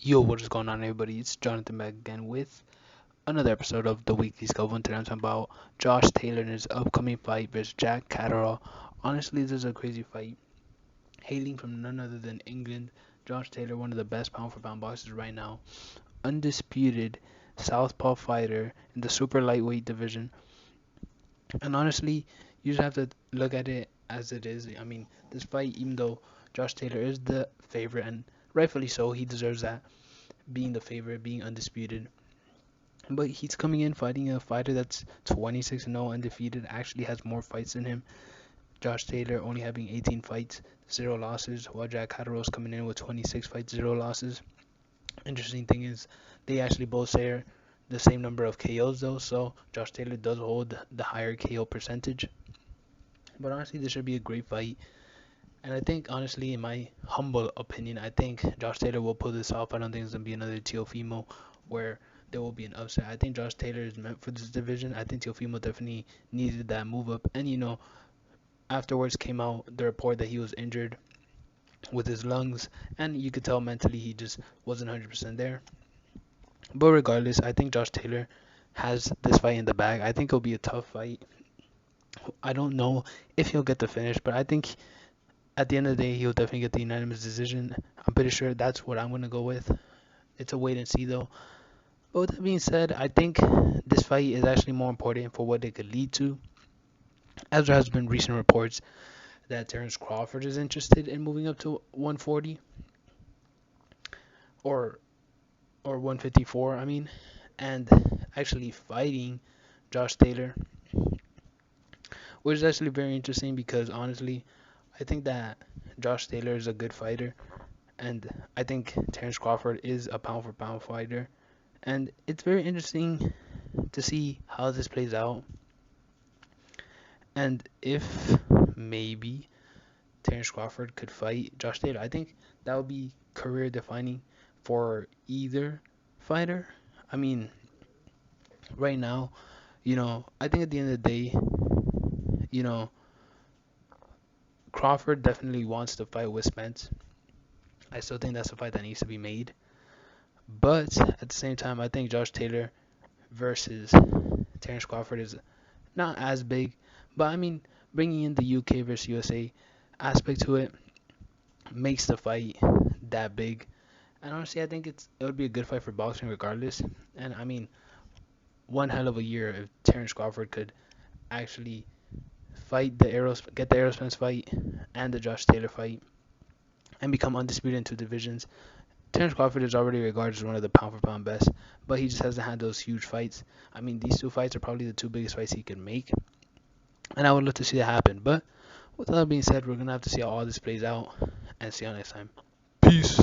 Yo, what is going on, everybody? It's Jonathan back again with another episode of the Weekly Scope. And today I'm talking about Josh Taylor and his upcoming fight versus Jack Catterall. Honestly, this is a crazy fight. Hailing from none other than England, Josh Taylor, one of the best pound-for-pound boxers right now, undisputed southpaw fighter in the super lightweight division. And honestly, you just have to look at it as it is. I mean, this fight, even though Josh Taylor is the favorite, and rightfully so, he deserves that, being the favorite, being undisputed. But he's coming in fighting a fighter that's 26-0 undefeated, actually has more fights than him. Josh Taylor only having 18 fights, 0 losses, while Jack Catterall's coming in with 26 fights, 0 losses. Interesting thing is, they actually both share the same number of KOs though, so Josh Taylor does hold the higher KO percentage. But honestly, this should be a great fight. And I think, honestly, in my humble opinion, I think Josh Taylor will pull this off. I don't think it's going to be another Teofimo where there will be an upset. I think Josh Taylor is meant for this division. I think Teofimo definitely needed that move up. And, afterwards came out the report that he was injured with his lungs. And you could tell mentally he just wasn't 100% there. But regardless, I think Josh Taylor has this fight in the bag. I think it'll be a tough fight. I don't know if he'll get the finish, but I think at the end of the day, he'll definitely get the unanimous decision. I'm pretty sure that's what I'm going to go with. It's a wait and see, though. But with that being said, I think this fight is actually more important for what it could lead to, as there has been recent reports that Terrance Crawford is interested in moving up to 140 or 154, and actually fighting Josh Taylor, which is actually very interesting because honestly, I think that Josh Taylor is a good fighter, and I think Terrance Crawford is a pound for pound fighter, and it's very interesting to see how this plays out, and if maybe Terrance Crawford could fight Josh Taylor. I think that would be career defining for either fighter. I mean, right now, I think at the end of the day, you know, Crawford definitely wants to fight with Spence. I still think that's a fight that needs to be made. But at the same time, I think Josh Taylor versus Terrance Crawford is not as big. But I mean, bringing in the UK versus USA aspect to it makes the fight that big. And honestly, I think it would be a good fight for boxing regardless. And I mean, one hell of a year if Terrance Crawford could actually get the Errol Spence fight and the Josh Taylor fight and become undisputed in two divisions. Terrance Crawford is already regarded as one of the pound for pound best, but he just hasn't had those huge fights. I mean, these two fights are probably the two biggest fights he can make, and I would love to see that happen. But with that being said, we're gonna have to see how all this plays out, and see you next time. Peace.